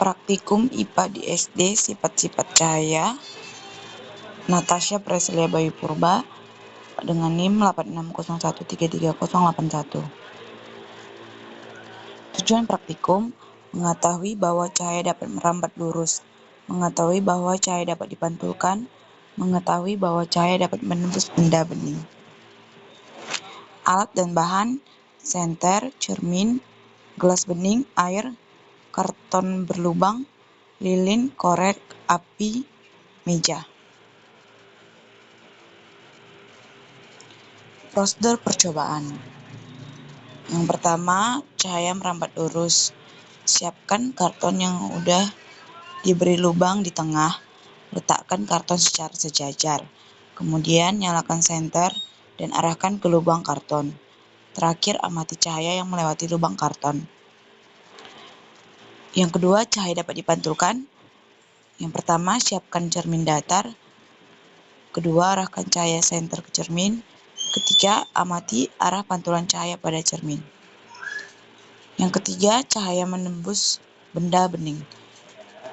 Praktikum IPA di SD, sifat-sifat cahaya, Natasha Preslia Bayu Purba, dengan NIM 8601330081. Tujuan praktikum: mengetahui bahwa cahaya dapat merambat lurus, mengetahui bahwa cahaya dapat dipantulkan, mengetahui bahwa cahaya dapat menembus benda bening. Alat dan bahan: senter, cermin, gelas bening, air, karton berlubang, lilin, korek, api, meja. Prosedur percobaan. Yang pertama, cahaya merambat lurus. Siapkan karton yang udah diberi lubang di tengah. Letakkan karton secara sejajar. Kemudian nyalakan senter dan arahkan ke lubang karton. Terakhir, amati cahaya yang melewati lubang karton. Yang kedua, cahaya dapat dipantulkan. Yang pertama, siapkan cermin datar. Kedua, arahkan cahaya senter ke cermin. Ketiga, amati arah pantulan cahaya pada cermin. Yang ketiga, cahaya menembus benda bening.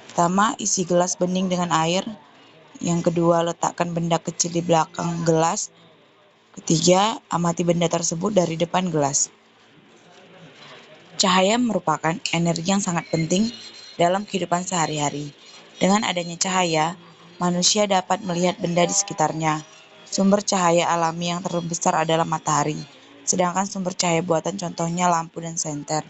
Pertama, isi gelas bening dengan air. Yang kedua, letakkan benda kecil di belakang gelas. Ketiga, amati benda tersebut dari depan gelas. Cahaya merupakan energi yang sangat penting dalam kehidupan sehari-hari. Dengan adanya cahaya, manusia dapat melihat benda di sekitarnya. Sumber cahaya alami yang terbesar adalah matahari, sedangkan sumber cahaya buatan contohnya lampu dan senter.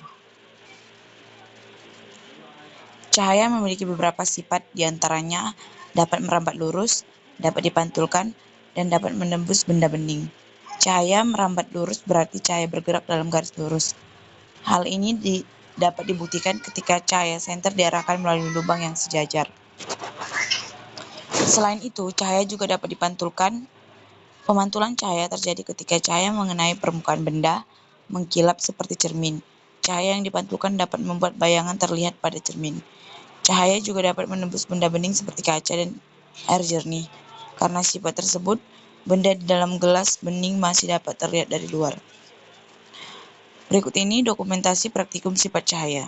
Cahaya memiliki beberapa sifat, diantaranya dapat merambat lurus, dapat dipantulkan, dan dapat menembus benda bening. Cahaya merambat lurus berarti cahaya bergerak dalam garis lurus. Hal ini dapat dibuktikan ketika cahaya senter diarahkan melalui lubang yang sejajar. Selain itu, cahaya juga dapat dipantulkan. Pemantulan cahaya terjadi ketika cahaya mengenai permukaan benda, mengkilap seperti cermin. Cahaya yang dipantulkan dapat membuat bayangan terlihat pada cermin. Cahaya juga dapat menembus benda bening seperti kaca dan air jernih. Karena sifat tersebut, benda di dalam gelas bening masih dapat terlihat dari luar. Berikut ini dokumentasi praktikum sifat cahaya.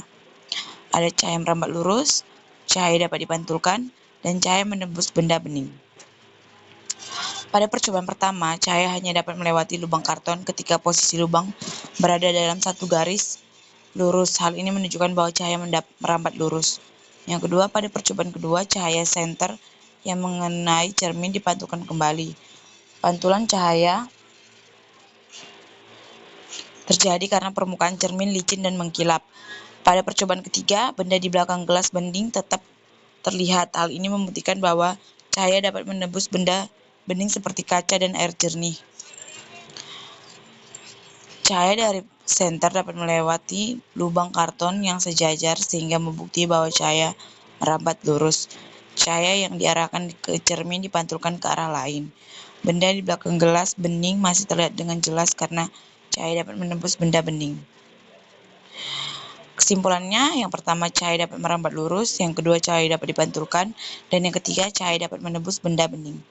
Ada cahaya merambat lurus, cahaya dapat dipantulkan, dan cahaya menembus benda bening. Pada percobaan pertama, cahaya hanya dapat melewati lubang karton ketika posisi lubang berada dalam satu garis lurus. Hal ini menunjukkan bahwa cahaya merambat lurus. Yang kedua, pada percobaan kedua, cahaya senter yang mengenai cermin dipantulkan kembali. Pantulan cahaya terjadi karena permukaan cermin licin dan mengkilap. Pada percobaan ketiga, benda di belakang gelas bening tetap terlihat. Hal ini membuktikan bahwa cahaya dapat menembus benda bening seperti kaca dan air jernih. Cahaya dari senter dapat melewati lubang karton yang sejajar sehingga membukti bahwa cahaya merambat lurus. Cahaya yang diarahkan ke cermin dipantulkan ke arah lain. Benda di belakang gelas bening masih terlihat dengan jelas karena cahaya dapat menembus benda bening. Kesimpulannya, yang pertama cahaya dapat merambat lurus, yang kedua cahaya dapat dipantulkan, dan yang ketiga cahaya dapat menembus benda bening.